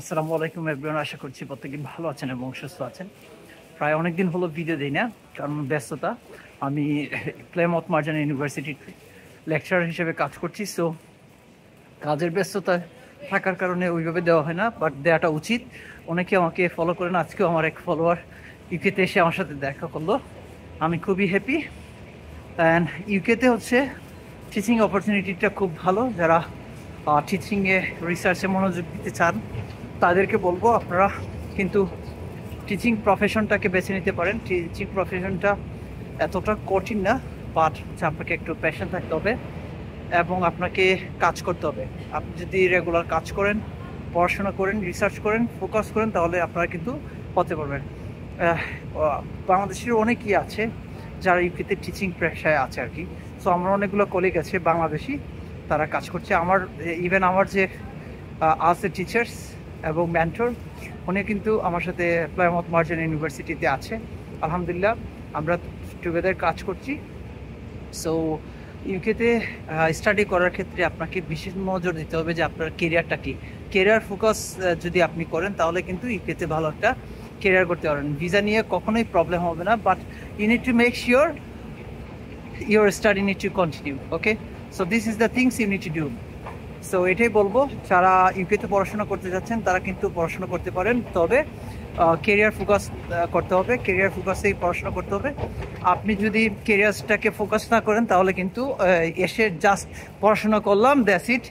আসসালামু আলাইকুম এভরিওয়ান, আশা করছি প্রত্যেকে ভালো আছেন এবং সুস্থ আছেন। প্রায় অনেকদিন হলো ভিডিও দিই না, কারণ ব্যস্ততা। আমি প্লেমথ মার্জান ইউনিভার্সিটির লেকচারার হিসেবে কাজ করছি, সো কাজের ব্যস্ততা থাকার কারণে ওইভাবে দেওয়া হয় না, বাট দেওয়াটা উচিত। অনেকে আমাকে ফলো করেন, আজকেও আমার এক ফলোয়ার ইউকেতে এসে আমার সাথে দেখা করলো। আমি খুবই হ্যাপি। অ্যান্ড ইউকেতে হচ্ছে টিচিং অপরচুনিটিটা খুব ভালো। যারা টিচিংয়ে রিসার্চে মনোযোগ দিতে চান তাদেরকে বলবো আপনারা কিন্তু টিচিং প্রফেশনটাকে বেছে নিতে পারেন। টিচিং প্রফেশনটা এতটা কঠিন না, বাট আপনাকে একটু প্যাশন থাকতে হবে এবং আপনাকে কাজ করতে হবে। আপনি যদি রেগুলার কাজ করেন, পড়াশোনা করেন, রিসার্চ করেন, ফোকাস করেন, তাহলে আপনারা কিন্তু হতে পারবেন। বাংলাদেশের অনেকেই আছে যারা ইউকেতে টিচিং পেশায় আছে আর কি। সো আমার অনেকগুলো কলিগ আছে বাংলাদেশি, তারা কাজ করছে। ইভেন আমার যে আজ এ টিচার্স এবং মেন্টর, উনি কিন্তু আমার সাথে প্লাইমথ মার্জান ইউনিভার্সিটিতে আছে। আলহামদুলিল্লাহ, আমরা টুগেদার কাজ করছি। সো ইউকেতে স্টাডি করার ক্ষেত্রে আপনাকে বিশেষ নজর দিতে হবে যে আপনার কেরিয়ারটা কি। কেরিয়ার ফোকাস যদি আপনি করেন তাহলে কিন্তু ইউকেতে ভালো একটা কেরিয়ার করতে পারেন। ভিসা নিয়ে কখনোই প্রবলেম হবে না, but you need to make sure your study need to continue. Okay, so this is the things you need to do. So এটাই বলবো, যারা ইউকেতে পড়াশোনা করতে যাচ্ছেন তারা কিন্তু পড়াশোনা করতে পারেন, তবে কেরিয়ার ফোকাস করতে হবে। কেরিয়ার ফোকাসেই পড়াশোনা করতে হবে। আপনি যদি কেরিয়ারটাকে ফোকাস না করেন তাহলে কিন্তু এসে জাস্ট পড়াশোনা করলাম, দ্যাটস ইট,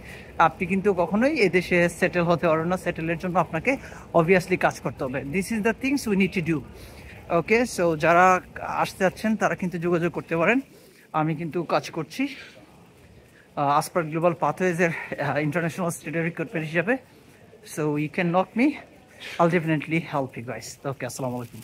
আপনি কিন্তু কখনোই এদেশে সেটেল হতে পারবেন না। সেটেলের জন্য আপনাকে অবভিয়াসলি কাজ করতে হবে। This is the things we need to do. Okay, so যারা আসতে যাচ্ছেন তারা কিন্তু যোগাযোগ করতে পারেন। আমি কিন্তু কাজ করছি as per Global Pathways international student recruitment হিসাবে। So you can knock me, I'll definitely help you guys. Okay, assalamu alaikum.